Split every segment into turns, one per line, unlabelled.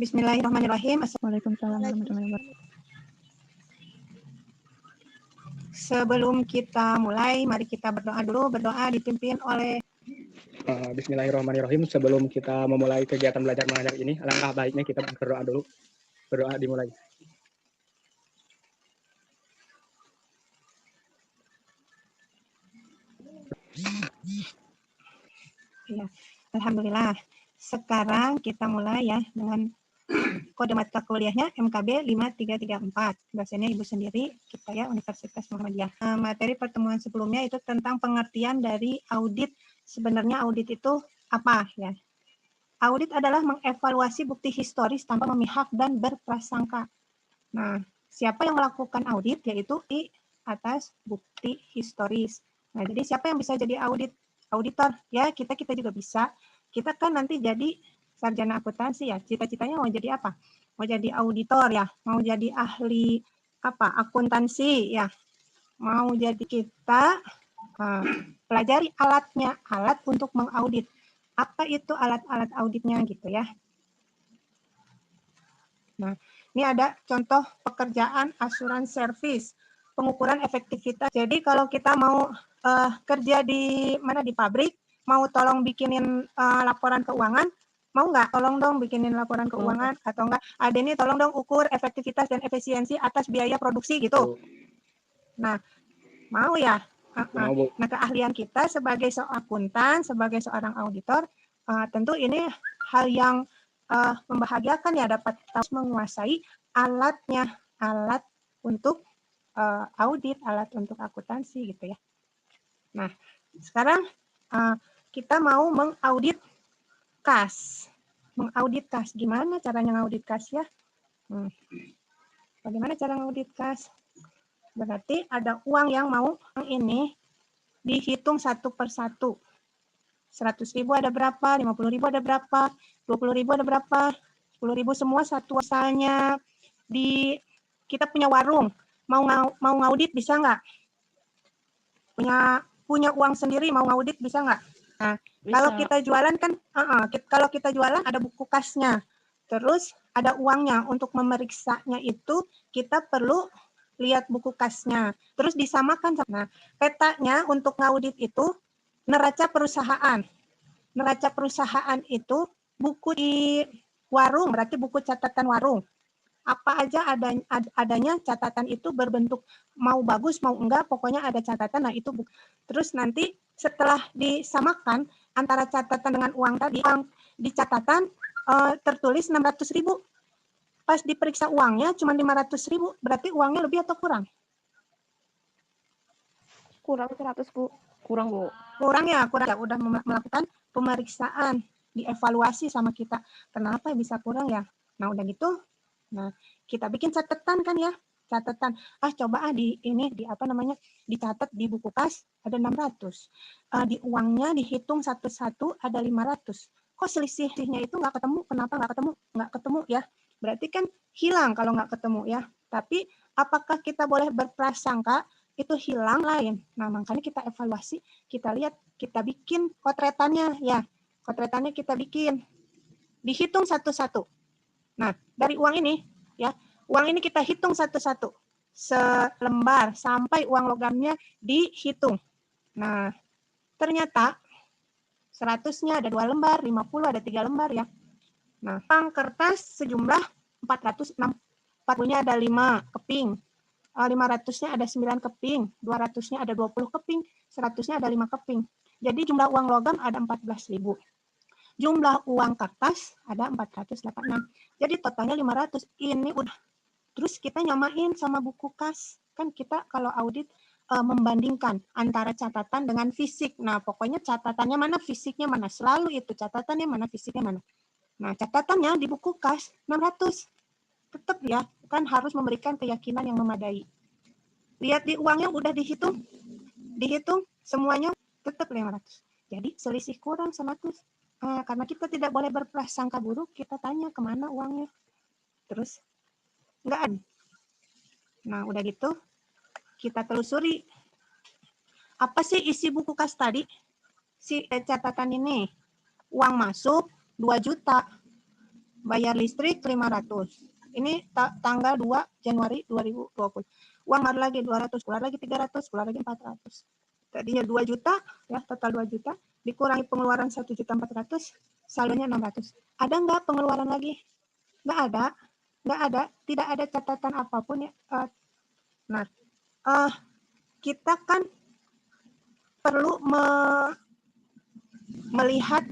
Bismillahirrahmanirrahim.
Waalaikumsalam warahmatullahi wabarakatuh.
Sebelum kita mulai, mari kita berdoa dulu. Berdoa dipimpin oleh
Bismillahirrahmanirrahim. Sebelum kita memulai kegiatan belajar mengajar ini, alangkah baiknya kita berdoa dulu. Berdoa dimulai.
Ya, alhamdulillah. Sekarang kita mulai ya dengan kode mata kuliahnya MKB 5334. Dosennya Ibu sendiri, kita ya Universitas Muhammadiyah. Materi pertemuan sebelumnya itu tentang pengertian dari audit. Sebenarnya audit itu apa ya? Audit adalah mengevaluasi bukti historis tanpa memihak dan berprasangka. Nah, siapa yang melakukan audit yaitu di atas bukti historis. Nah, jadi siapa yang bisa jadi auditor? Ya, kita juga bisa. Kita kan nanti jadi sarjana akuntansi ya. Cita-citanya mau jadi apa? Mau jadi auditor ya, mau jadi ahli apa? Akuntansi ya. Mau jadi kita pelajari alatnya, alat untuk mengaudit. Apa itu alat-alat auditnya gitu ya. Nah, ini ada contoh pekerjaan asuransi service, pengukuran efektivitas. Jadi kalau kita mau kerja di mana di pabrik, mau tolong bikinin laporan keuangan, mau nggak? Tolong dong bikinin laporan keuangan atau enggak? Ada ini tolong dong ukur efektivitas dan efisiensi atas biaya produksi gitu. Nah, mau ya? Nah, keahlian kita sebagai seorang akuntan, sebagai seorang auditor, tentu ini hal yang membahagiakan ya, dapat menguasai alatnya, alat untuk audit, alat untuk akuntansi gitu ya. Nah, sekarang kita mau mengaudit kas. Mengaudit kas, gimana caranya ngaudit kas ya? Bagaimana cara ngaudit kas? Berarti ada uang yang mau ini dihitung satu per satu. 100.000 ada berapa, 50.000 ada berapa, 20.000 ada berapa, 10.000 semua satu asalnya. Kita punya warung, mau ngaudit bisa nggak? Punya uang sendiri mau ngaudit bisa nggak? Nah, bisa. Kalau kita jualan kan, kalau kita jualan ada buku kasnya, terus ada uangnya. Untuk memeriksanya itu kita perlu lihat buku kasnya, terus disamakan. Nah, petanya untuk ngaudit itu neraca perusahaan. Neraca perusahaan itu buku di warung, berarti buku catatan warung. Apa aja adanya catatan itu berbentuk mau bagus mau enggak, pokoknya ada catatan. Nah, itu buku. Terus nanti setelah disamakan antara catatan dengan uang tadi, uang di catatan tertulis 600.000. Pas diperiksa uangnya cuma 500.000, berarti uangnya lebih atau kurang?
Kurang 100, Bu. Kurang, Bu.
Kurang ya, udah melakukan pemeriksaan, dievaluasi sama kita. Kenapa bisa kurang ya? Nah, udah gitu. Nah, kita bikin catatan kan ya. Catatan. Coba dicatat di buku kas ada 600. Di uangnya dihitung satu-satu ada 500. Kok selisihnya itu nggak ketemu? Kenapa nggak ketemu? Nggak ketemu ya. Berarti kan hilang kalau nggak ketemu ya. Tapi apakah kita boleh berprasangka itu hilang lain? Nah, makanya kita evaluasi, kita lihat, kita bikin kotretannya ya. Kotretannya kita bikin. Dihitung satu-satu. Nah, dari uang ini ya, uang ini kita hitung satu-satu. Selembar sampai uang logamnya dihitung. Nah, ternyata 100-nya ada 2 lembar, 50 ada 3 lembar ya. Nah, uang kertas sejumlah 406. 40-nya ada 5 keping. 500-nya ada 9 keping, 200-nya ada 20 keping, 100-nya ada 5 keping. Jadi jumlah uang logam ada 14.000. Jumlah uang kertas ada 486. Jadi totalnya 500. Ini udah. Terus kita nyamain sama buku kas. Kan kita kalau audit membandingkan antara catatan dengan fisik. Nah, pokoknya catatannya mana, fisiknya mana. Selalu itu catatannya mana, fisiknya mana. Nah, catatannya di buku kas 600. Tetap ya, kan harus memberikan keyakinan yang memadai. Lihat di uangnya udah dihitung semuanya tetap 500. Jadi selisih kurang 100. Karena kita tidak boleh berprasangka buruk, kita tanya kemana uangnya. Terus enggak ada. Nah, udah gitu kita telusuri apa sih isi buku kas tadi, si catatan ini. Uang masuk 2 juta, Bayar listrik 500. Ini tanggal 2 Januari 2020. Uang baru lagi 200, keluar lagi 300, keluar lagi 400. Tadinya 2 juta, ya total 2 juta, dikurangi pengeluaran 1.400.000, saldonya 600. Ada nggak pengeluaran lagi? Nggak ada, tidak ada catatan apapun ya. Nah, kita kan perlu melihat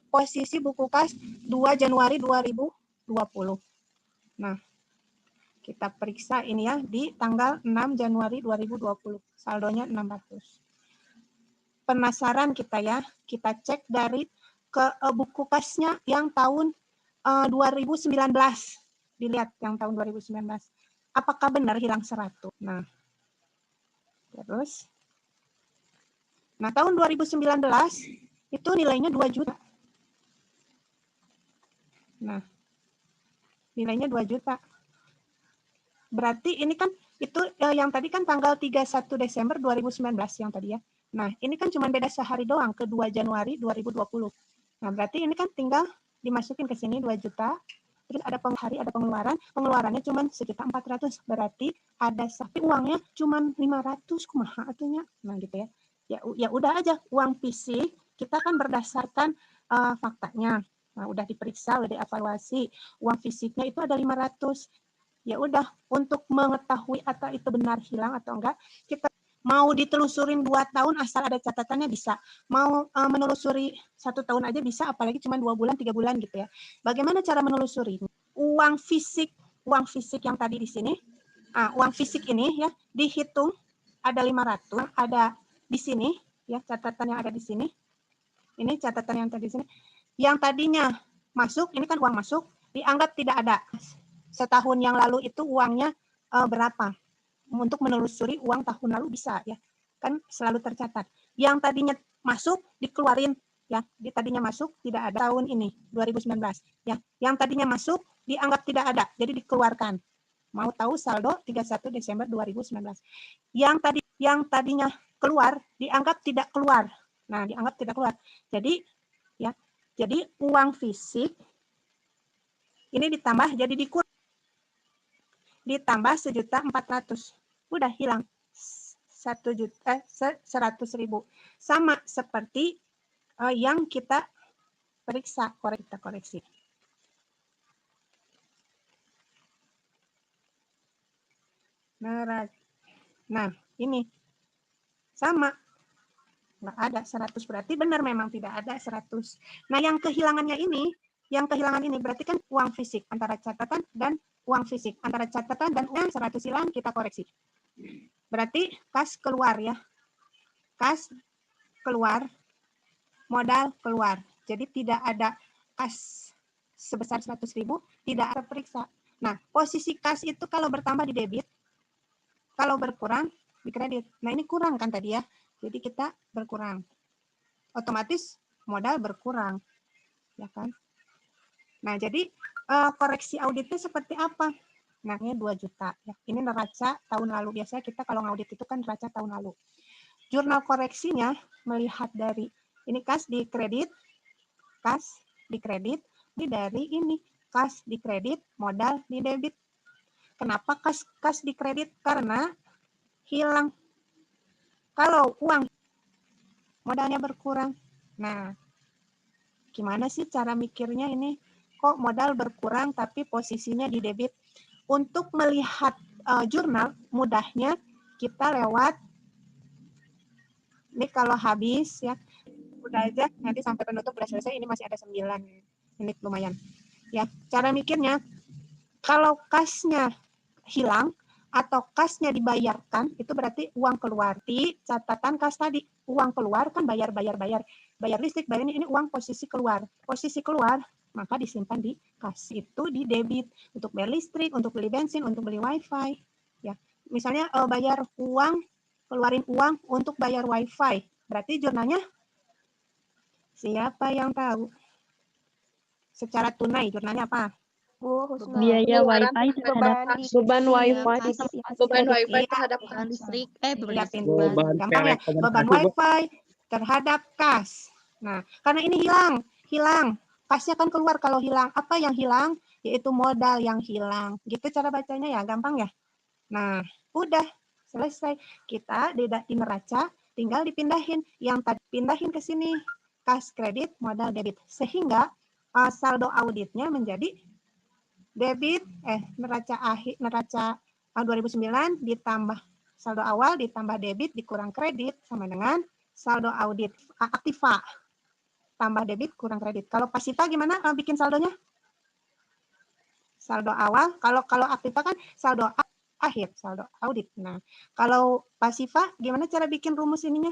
posisi buku kas 2 Januari 2020. Nah, kita periksa ini ya di tanggal 6 Januari 2020. Saldonya 600. Penasaran kita ya, kita cek dari ke buku kasnya yang tahun 2019. Dilihat yang tahun 2019. Apakah benar hilang 100? Nah, terus. Nah, tahun 2019 itu nilainya 2 juta. Nah, nilainya 2 juta. Berarti ini kan itu yang tadi kan tanggal 31 Desember 2019 yang tadi ya. Nah, ini kan cuma beda sehari doang ke 2 Januari 2020. Nah, berarti ini kan tinggal dimasukin ke sini 2 juta. Terus ada hari ada pengeluarannya cuma 1.400.000. Berarti ada tapi uangnya cuma 500 kumaha atunya. Nah, gitu ya. Ya udah aja uang fisik kita kan berdasarkan faktanya. Nah, udah diperiksa, udah dievaluasi. Uang fisiknya itu ada 500. Ya udah, untuk mengetahui atau itu benar hilang atau enggak, kita mau ditelusurin 2 tahun asal ada catatannya bisa. Mau menelusuri 1 tahun aja bisa, apalagi cuma 2 bulan, 3 bulan gitu ya. Bagaimana cara menelusuri? Uang fisik yang tadi di sini, uang fisik ini ya dihitung ada 500, ada di sini ya catatan yang ada di sini. Ini catatan yang tadi di sini. Yang tadinya masuk, ini kan uang masuk, dianggap tidak ada. Setahun yang lalu itu uangnya berapa? Untuk menelusuri uang tahun lalu bisa ya. Kan selalu tercatat. Yang tadinya masuk dikeluarin ya. Tadinya masuk tidak ada tahun ini 2019 ya. Yang tadinya masuk dianggap tidak ada. Jadi dikeluarkan. Mau tahu saldo 31 Desember 2019. Yang tadinya keluar dianggap tidak keluar. Nah, dianggap tidak keluar. Jadi ya. Jadi uang fisik ini ditambah jadi dikurang. Ditambah 1.400.000. Udah hilang 100.000. Sama seperti yang kita periksa, kita koreksi. Nah, ini sama. Nggak ada 100, berarti benar memang tidak ada 100. Nah, yang kehilangan ini berarti kan uang fisik antara catatan dan uang fisik. Antara catatan dan uang 100 hilang, kita koreksi. Berarti kas keluar ya. Kas keluar, modal keluar. Jadi tidak ada kas sebesar 100.000, tidak ada periksa. Nah, posisi kas itu kalau bertambah di debit, kalau berkurang di kredit. Nah, ini kurang kan tadi ya. Jadi kita berkurang. Otomatis modal berkurang. Ya kan? Nah, jadi koreksi auditnya seperti apa? Nah, ini 2 juta. Ya. Ini neraca tahun lalu. Biasanya kita kalau ngaudit itu kan neraca tahun lalu. Jurnal koreksinya melihat dari ini kas di kredit, ini dari ini kas di kredit, modal di debit. Kenapa kas di kredit? Karena hilang. Kalau uang modalnya berkurang. Nah, gimana sih cara mikirnya ini? Kok modal berkurang tapi posisinya di debit? Untuk melihat jurnal, mudahnya kita lewat, ini kalau habis ya, udah aja, nanti sampai penutup udah selesai, ini masih ada 9 menit lumayan. Ya, cara mikirnya, kalau kasnya hilang, atau kasnya dibayarkan, itu berarti uang keluar. Di catatan kas tadi, uang keluar kan bayar listrik, bayar ini uang posisi keluar. Posisi keluar, maka disimpan di kas. Itu di debit untuk bayar listrik, untuk beli bensin, untuk beli wifi. Ya, misalnya bayar uang, keluarin uang untuk bayar wifi. Berarti jurnalnya siapa yang tahu? Secara tunai jurnalnya apa?
Biaya wifi terhadap
beban wifi
terhadap
listrik,
gampang ya, beban wifi terhadap kas. Nah, karena ini hilang kasnya kan keluar kalau hilang. Apa yang hilang? Yaitu modal yang hilang. Gitu cara bacanya ya, gampang ya. Nah, udah selesai. Kita di neraca tinggal dipindahin. Yang tadi pindahin ke sini. Kas kredit, modal debit. Sehingga saldo auditnya menjadi debit, neraca 2009 ditambah saldo awal ditambah debit dikurang kredit sama dengan saldo audit aktiva tambah debit kurang kredit. Kalau pasifa gimana bikin saldonya? Saldo awal, kalau aktiva kan saldo akhir, saldo audit. Nah, kalau pasifa gimana cara bikin rumus ininya?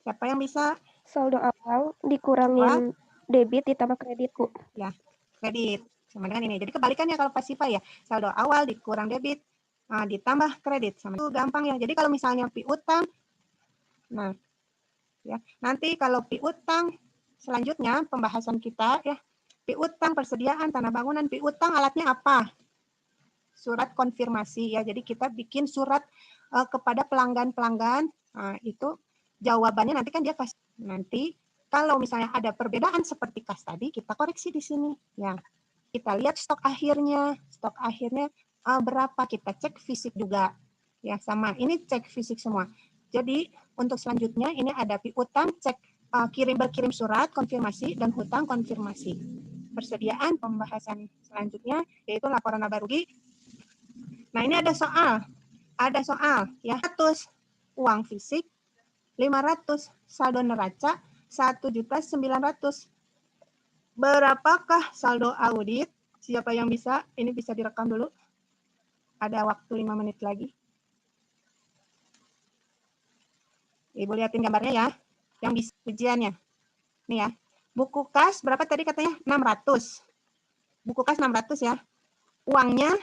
Siapa yang bisa?
Saldo awal dikurangin debit ditambah kredit, Bu.
Ya, kredit. Sama dengan ini. Jadi kebalikannya kalau pasifa ya, saldo awal dikurang debit ditambah kredit. Sama itu gampang ya. Jadi kalau misalnya piutang, nah ya, nanti kalau piutang selanjutnya pembahasan kita ya, piutang persediaan tanah bangunan, piutang alatnya apa? Surat konfirmasi ya. Jadi kita bikin surat kepada pelanggan-pelanggan. Nah, itu jawabannya nanti kan dia kasih. Nanti kalau misalnya ada perbedaan seperti kas tadi, kita koreksi di sini ya. Kita lihat stok akhirnya berapa, kita cek fisik juga ya, sama ini cek fisik semua. Jadi untuk selanjutnya ini ada piutang, cek berkirim surat konfirmasi dan hutang konfirmasi. Persediaan pembahasan selanjutnya yaitu laporan laba rugi. Nah, ini ada soal ya, 100 uang fisik, 500 saldo neraca, 1.900.000. Berapakah saldo audit? Siapa yang bisa? Ini bisa direkam dulu. Ada waktu 5 menit lagi. Ibu lihatin gambarnya ya. Yang bisa ujiannya. Nih ya. Buku kas berapa tadi katanya? 600. Buku kas 600 ya. Uangnya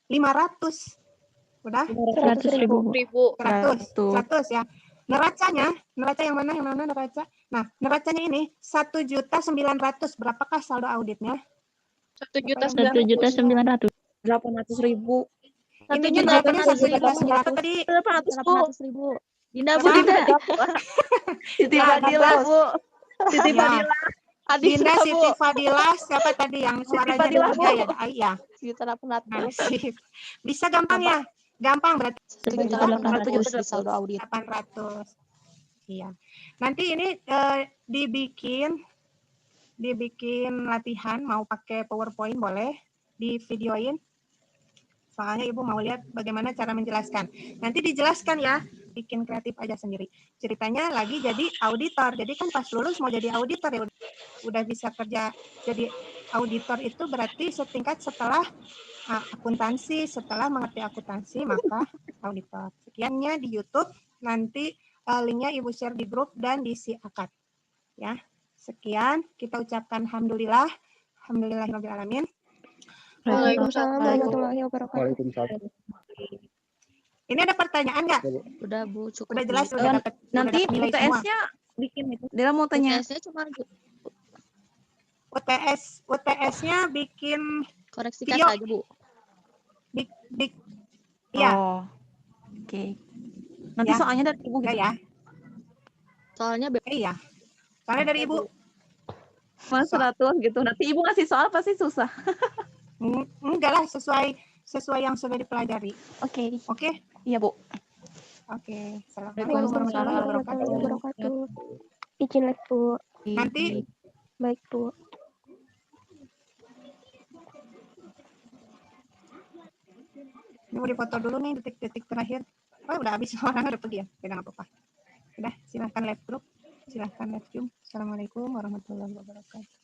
500. Udah?
100.000.
100 ya. Neraca yang mana neraca? Nah, neracanya ini 1.900.000. Berapakah saldo auditnya?
1.900.000.
800.000.
Intinya jawabannya 1.900.000. Apa tadi?
800.000. Dinda, Bu,
Siapa?
Dinda.
Siti Fadila, Bu. Siti
Ya.
Fadila.
Dinda, Siti Fadila, siapa tadi yang suaranya
Fadila,
dua ya? Iya.
1.800.000.
Nah, bisa gampang ya? Gampang berarti
1.800.000
di saldo audit.
800. Iya. Nanti ini dibikin latihan, mau pakai PowerPoint boleh, di videoin. Soalnya Ibu mau lihat bagaimana cara menjelaskan. Nanti dijelaskan ya, bikin kreatif aja sendiri. Ceritanya lagi jadi auditor. Jadi kan pas lulus mau jadi auditor ya, udah bisa kerja jadi auditor itu berarti setingkat setelah akuntansi, setelah mengerti akuntansi maka auditor. Sekiannya di YouTube, nanti linknya Ibu share di grup dan diisi akad. Ya, sekian kita ucapkan alhamdulillah, alhamdulillahirabbil alamin.
Waalaikumsalam warahmatullahi wabarakatuh.
Waalaikumsalam.
Ini ada pertanyaan nggak?
Udah, Bu, cukup.
Udah jelas,
Bu.
udah dapat
Nanti
nilai semua.
UTS-nya bikin itu. Dia mau tanya.
UTS-nya cuma
UTS-nya bikin
koreksi
video.
kas aja, Bu.
Iya.
Oh. Oke. Nanti
Ya.
soalnya dari Ibu gitu.
Ya.
Soalnya
Iya. Soalnya dari Ibu.
Mas 100 gitu. Nanti Ibu ngasih soal pasti susah.
Enggak lah, sesuai yang sudah dipelajari.
Oke.
Oke?
Iya, Bu.
Oke.
Waalaikumsalam
Assalamualaikum
warahmatullahi
warahmatullahi
wabarakatuh. Izin live, Bu.
Nanti
Baik, Bu.
ini mau dipoto dulu nih detik-detik terakhir. Oh, udah habis, orang udah pergi ya. Tidak apa-apa. Udah, silahkan live group. Silahkan live Zoom. Assalamualaikum warahmatullahi wabarakatuh.